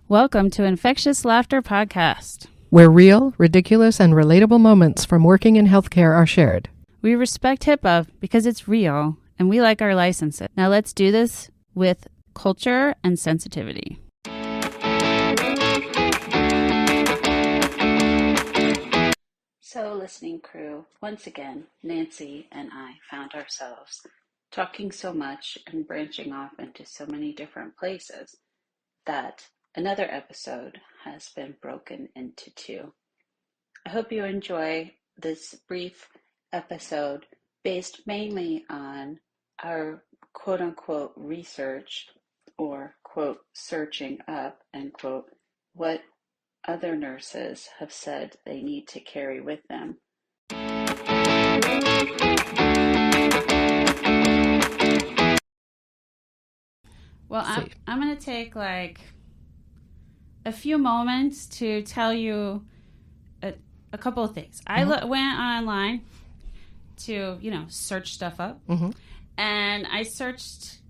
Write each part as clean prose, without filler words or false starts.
Welcome to Infectious Laughter Podcast, where real, ridiculous, and relatable moments from working in healthcare are shared. We respect HIPAA because it's real, and we like our licenses. Now let's do this with culture and sensitivity. So, listening crew, once again, Nancy and I found ourselves talking so much and branching off into so many different places that another episode has been broken into two. I hope you enjoy this brief episode based mainly on our quote-unquote research or quote searching up end quote what other nurses have said they need to carry with them. Well, I'm going to take like a few moments to tell you a couple of things. I went online to, search stuff up. And I searched,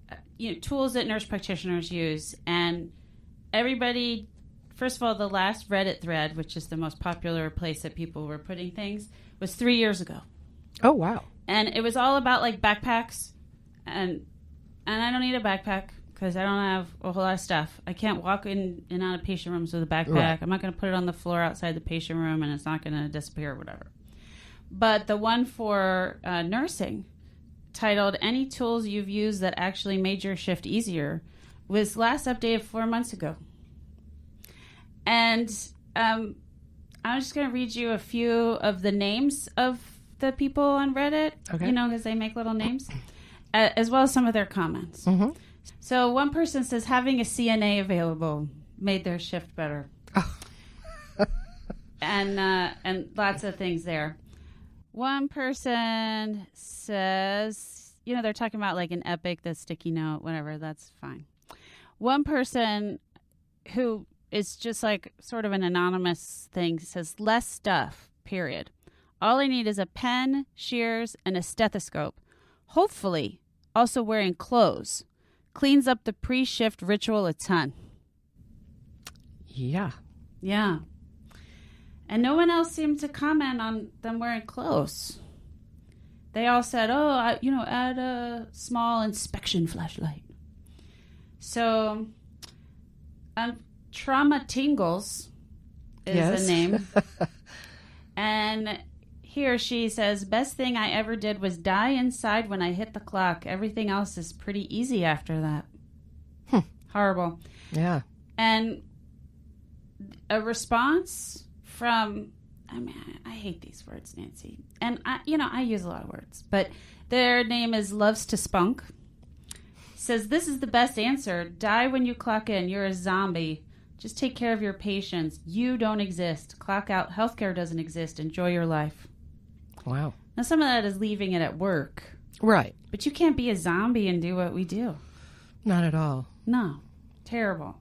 tools that nurse practitioners use. And everybody, first of all, the last Reddit thread, which is the most popular place that people were putting things, was 3 years ago. Oh, wow. And it was all about like backpacks. And I don't need a backpack, because I don't have a whole lot of stuff. I can't walk in and out of patient rooms with a backpack. Right. I'm not going to put it on the floor outside the patient room, and it's not going to disappear or whatever. But the one for nursing, titled Any Tools You've Used That Actually Made Your Shift Easier, was last updated 4 months ago. And I'm just going to read you a few of the names of the people on Reddit, because they make little names, as well as some of their comments. Mm-hmm. So one person says having a CNA available made their shift better. Oh. and lots of things there. One person says, they're talking about like an Epic, the sticky note, whatever, that's fine. One person who is just like sort of an anonymous thing says less stuff, period. All I need is a pen, shears, and a stethoscope. Hopefully also wearing clothes. Cleans up the pre-shift ritual a ton. Yeah. Yeah. And no one else seemed to comment on them wearing clothes. They all said, add a small inspection flashlight. So, Trauma Tingles is a name. And he or she says, best thing I ever did was die inside when I hit the clock. Everything else is pretty easy after that. Horrible. Yeah. And a response from, I hate these words, Nancy. And, I use a lot of words. But their name is Loves to Spunk. Says, this is the best answer. Die when you clock in. You're a zombie. Just take care of your patients. You don't exist. Clock out. Healthcare doesn't exist. Enjoy your life. Wow. Now, some of that is leaving it at work. Right. But you can't be a zombie and do what we do. Not at all. No. Terrible.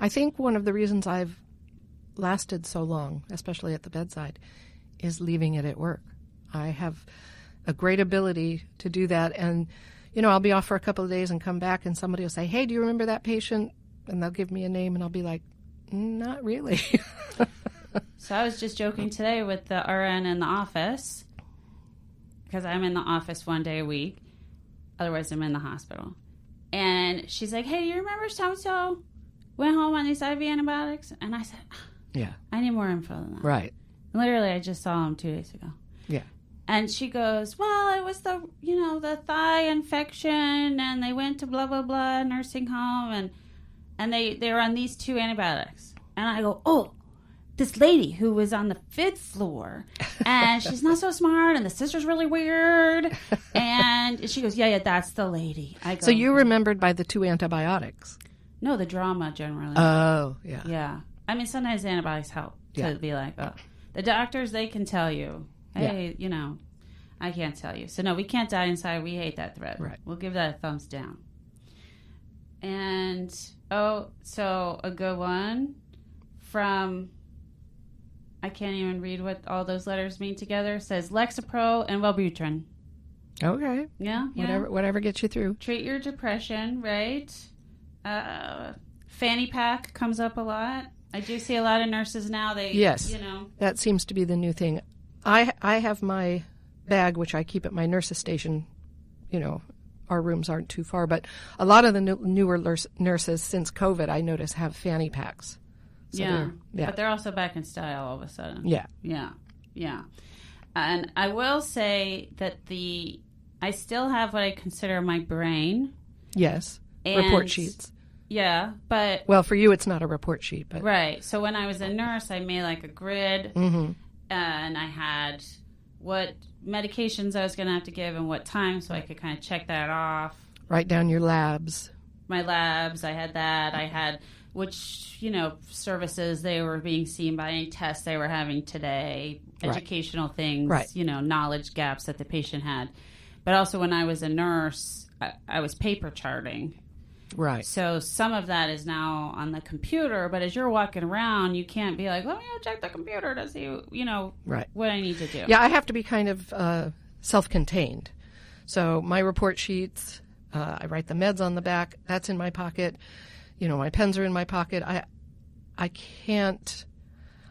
I think one of the reasons I've lasted so long, especially at the bedside, is leaving it at work. I have a great ability to do that. And, I'll be off for a couple of days and come back and somebody will say, hey, do you remember that patient? And they'll give me a name and I'll be like, not really. So I was just joking today with the RN in the office, because I'm in the office 1 day a week. Otherwise, I'm in the hospital. And she's like, hey, do you remember so-and-so went home on these IV antibiotics? And I said, yeah, I need more info than that. Right. Literally, I just saw him 2 days ago. Yeah. And she goes, well, it was the thigh infection, and they went to blah, blah, blah nursing home, and they were on these 2 antibiotics. And I go, oh, this lady who was on the 5th floor, and she's not so smart, and the sister's really weird. And she goes, yeah, that's the lady. I go, so you remembered by the 2 antibiotics? No, the drama generally. Oh, yeah. Yeah. I mean, sometimes antibiotics help to be like, oh. The doctors, they can tell you, hey, I can't tell you. So, no, we can't die inside. We hate that thread. Right. We'll give that a thumbs down. And, so a good one from, I can't even read what all those letters mean together, says Lexapro and Wellbutrin. Okay. Yeah. Whatever gets you through. Treat your depression, right? Fanny pack comes up a lot. I do see a lot of nurses now. Yes, that seems to be the new thing. I have my bag, which I keep at my nurse's station. Our rooms aren't too far, but a lot of the newer nurses since COVID, I notice, have fanny packs. So but they're also back in style all of a sudden. Yeah. And I will say that I still have what I consider my brain. Yes, report sheets. Yeah, but... Well, for you, it's not a report sheet, but... Right. So when I was a nurse, I made like a grid, and I had what medications I was going to have to give and what time, so I could kind of check that off. Write down your labs. My labs, I had that. I had which, services they were being seen by, any tests they were having today, educational things, knowledge gaps that the patient had. But also when I was a nurse, I was paper charting. Right. So some of that is now on the computer, but as you're walking around, you can't be like, let me go check the computer to see, what I need to do. Yeah, I have to be kind of self-contained. So my report sheets, I write the meds on the back. That's in my pocket. My pens are in my pocket. I can't,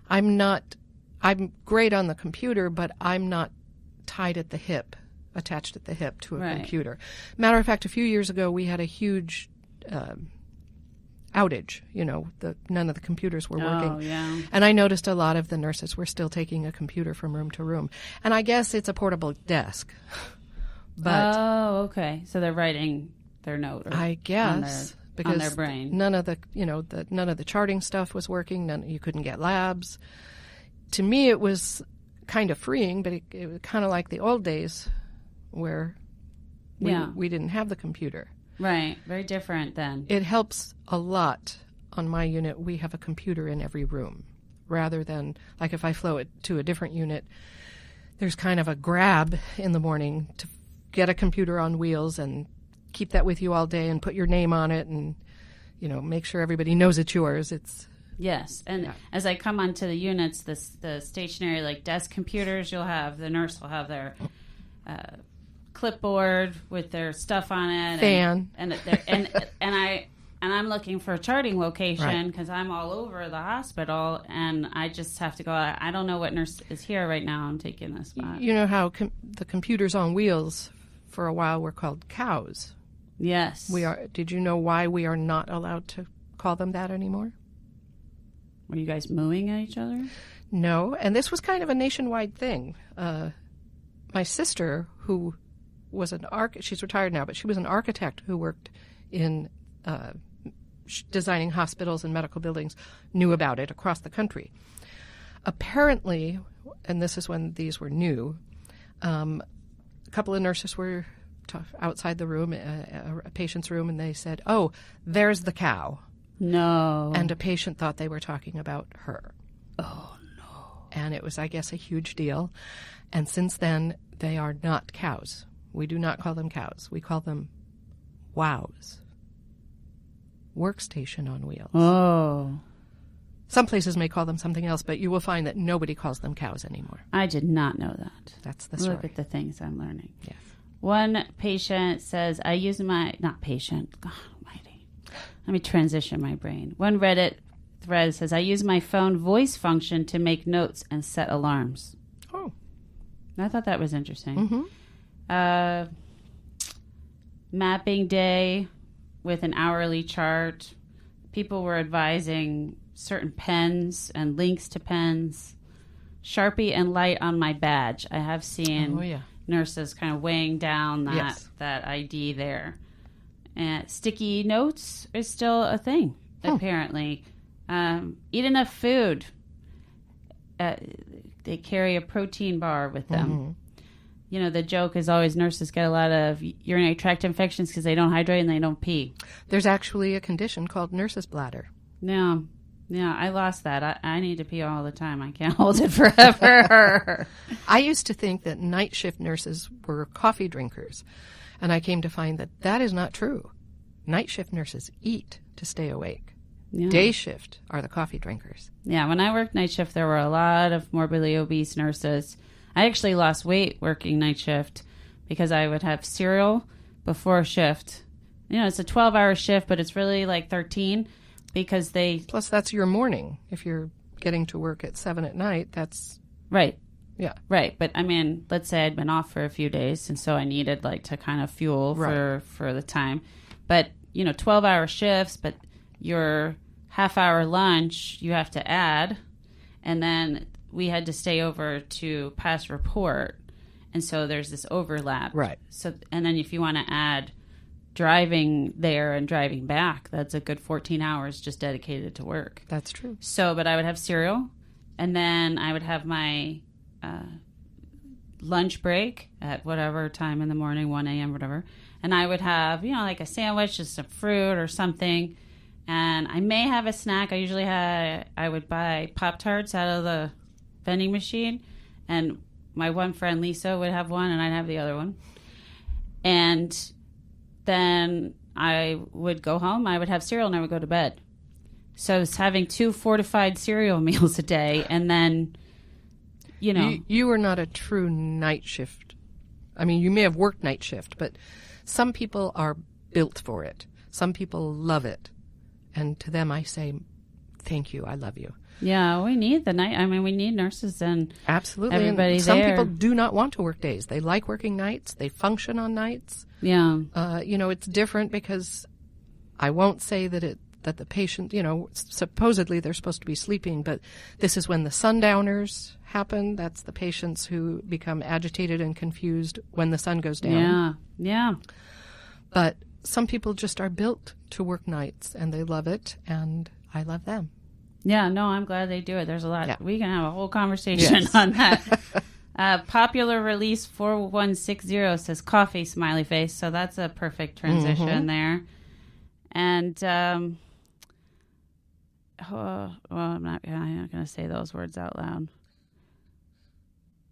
I'm great on the computer, but I'm not attached at the hip to a computer. Matter of fact, a few years ago, we had a huge outage. None of the computers were working. Oh, yeah. And I noticed a lot of the nurses were still taking a computer from room to room. And I guess it's a portable desk. But okay. So they're writing their note. I guess because on their brain. None of the charting stuff was working. You couldn't get labs. To me, it was kind of freeing, but it was kind of like the old days where we didn't have the computer. Right. Very different then. It helps a lot. On my unit, we have a computer in every room, rather than, like, if I flow it to a different unit, there's kind of a grab in the morning to get a computer on wheels and keep that with you all day and put your name on it and, make sure everybody knows it's yours. Yes, and as I come onto the units, the stationary, like, desk computers, the nurse will have their clipboard with their stuff on it, fan, and I'm looking for a charting location because I'm all over the hospital, and I just have to go. I don't know what nurse is here right now. I'm taking this spot. You know how the computers on wheels for a while were called cows. Yes, we are. Did you know why we are not allowed to call them that anymore? Were you guys mooing at each other? No, and this was kind of a nationwide thing. My sister, who was she's retired now, but she was an architect who worked in designing hospitals and medical buildings, knew about it across the country. Apparently, and this is when these were new, a couple of nurses were outside the room, a patient's room, and they said, "Oh, there's the cow." No. And a patient thought they were talking about her. Oh, no. And it was, I guess, a huge deal. And since then, they are not cows. We do not call them cows. We call them WOWs. Workstation on wheels. Oh. Some places may call them something else, but you will find that nobody calls them cows anymore. I did not know that. That's the story. Look at the things I'm learning. Yes. One patient says, not patient, God almighty. Let me transition my brain. One Reddit thread says, I use my phone voice function to make notes and set alarms. Oh. I thought that was interesting. Mm-hmm. Mapping day with an hourly chart. People were advising certain pens and links to pens. Sharpie and light on my badge. I have seen nurses kind of weighing down that ID there. And sticky notes is still a thing, apparently. Eat enough food. They carry a protein bar with them. Mm-hmm. The joke is always nurses get a lot of urinary tract infections because they don't hydrate and they don't pee. There's actually a condition called nurse's bladder. Yeah, I lost that. I need to pee all the time. I can't hold it forever. I used to think that night shift nurses were coffee drinkers, and I came to find that that is not true. Night shift nurses eat to stay awake. Yeah. Day shift are the coffee drinkers. Yeah, when I worked night shift, there were a lot of morbidly obese nurses. I actually lost weight working night shift because I would have cereal before shift. It's a 12-hour shift, but it's really like 13. because they... Plus, that's your morning. If you're getting to work at 7 at night, that's... Right. Yeah. Right. But I mean, let's say I'd been off for a few days, and so I needed like to kind of fuel for the time. But, 12-hour shifts, but your half-hour lunch you have to add. And then we had to stay over to pass report. And so there's this overlap. Right. So, and then if you want to add driving there and driving back, that's a good 14 hours just dedicated to work. That's true. So, but I would have cereal, and then I would have my lunch break at whatever time in the morning, 1 a.m., whatever. And I would have, like a sandwich, just some fruit or something. And I may have a snack. I would buy Pop-Tarts out of the vending machine. And my one friend, Lisa, would have one, and I'd have the other one. And then I would go home. I would have cereal, and I would go to bed. So I was having 2 fortified cereal meals a day. And then, You were not a true night shift. I mean, you may have worked night shift, but some people are built for it. Some people love it. And to them, I say, thank you. I love you. Yeah, we need the night. I mean, we need nurses and absolutely. Everybody and some there. people do not want to work days. They like working nights. They function on nights. Yeah. It's different because I won't say that the patient, supposedly they're supposed to be sleeping, but this is when the sundowners happen. That's the patients who become agitated and confused when the sun goes down. Yeah, yeah. But some people just are built to work nights, and they love it, and I love them. Yeah, no, I'm glad they do it. There's a lot. Yeah. We can have a whole conversation on that. Popular release 4160 says coffee, smiley face. So that's a perfect transition there. And, I'm not going to say those words out loud.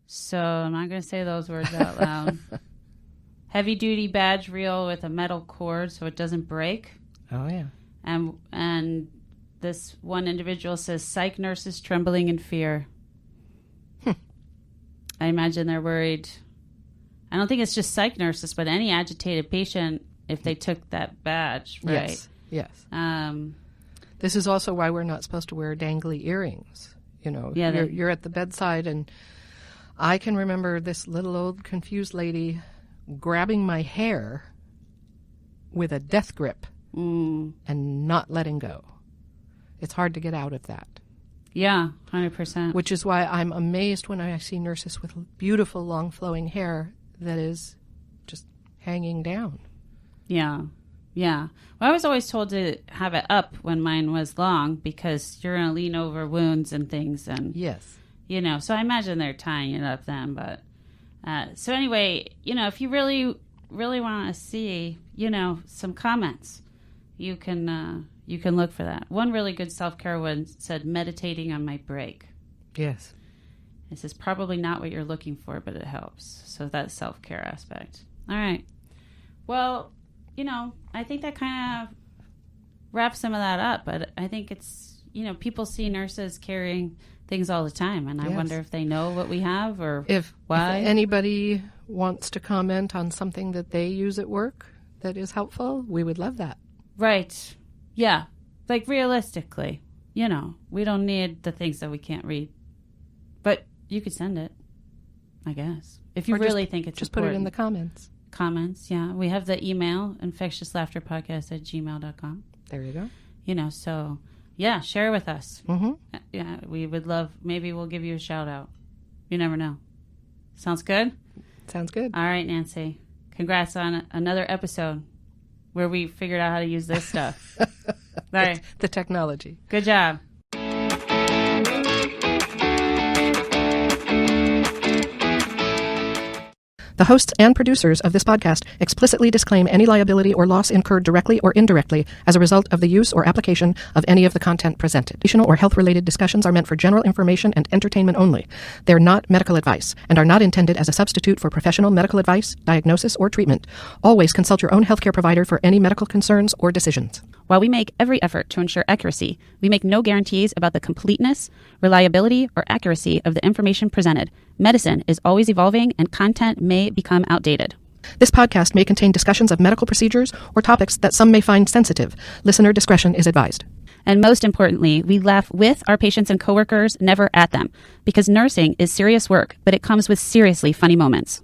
So I'm not going to say those words out loud. Heavy duty badge reel with a metal cord so it doesn't break. Oh, yeah. And this one individual says, psych nurses trembling in fear. I imagine they're worried. I don't think it's just psych nurses, but any agitated patient, if they took that badge, right? Yes. This is also why we're not supposed to wear dangly earrings. You're at the bedside, and I can remember this little old confused lady grabbing my hair with a death grip and not letting go. It's hard to get out of that. Yeah, 100%. Which is why I'm amazed when I see nurses with beautiful, long, flowing hair that is just hanging down. Yeah, yeah. Well, I was always told to have it up when mine was long because you're going to lean over wounds and things. And yes. So I imagine they're tying it up then. But so anyway, if you really, really want to see, some comments, you can look for that. One really good self-care one said, meditating on my break. Yes. This is probably not what you're looking for, but it helps. So that's self-care aspect. All right. Well, I think that kind of wraps some of that up. But I think it's, people see nurses carrying things all the time. And I wonder if they know what we have or why. If anybody wants to comment on something that they use at work that is helpful, we would love that. Right. Yeah. Like realistically, we don't need the things that we can't read. But you could send it, I guess. If you really think it's just important. Put it in the comments. Comments, yeah. We have the email, infectiouslaughterpodcast@gmail.com. There you go. So, yeah, share with us. Mm-hmm. Yeah, we would love, maybe we'll give you a shout out. You never know. Sounds good? Sounds good. All right, Nancy. Congrats on another episode where we figured out how to use this stuff. All right. The technology. Good job. The hosts and producers of this podcast explicitly disclaim any liability or loss incurred directly or indirectly as a result of the use or application of any of the content presented. Educational or health-related discussions are meant for general information and entertainment only. They are not medical advice and are not intended as a substitute for professional medical advice, diagnosis, or treatment. Always consult your own healthcare provider for any medical concerns or decisions. While we make every effort to ensure accuracy, we make no guarantees about the completeness, reliability, or accuracy of the information presented. Medicine is always evolving, and content may become outdated. This podcast may contain discussions of medical procedures or topics that some may find sensitive. Listener discretion is advised. And most importantly, we laugh with our patients and coworkers, never at them, because nursing is serious work, but it comes with seriously funny moments.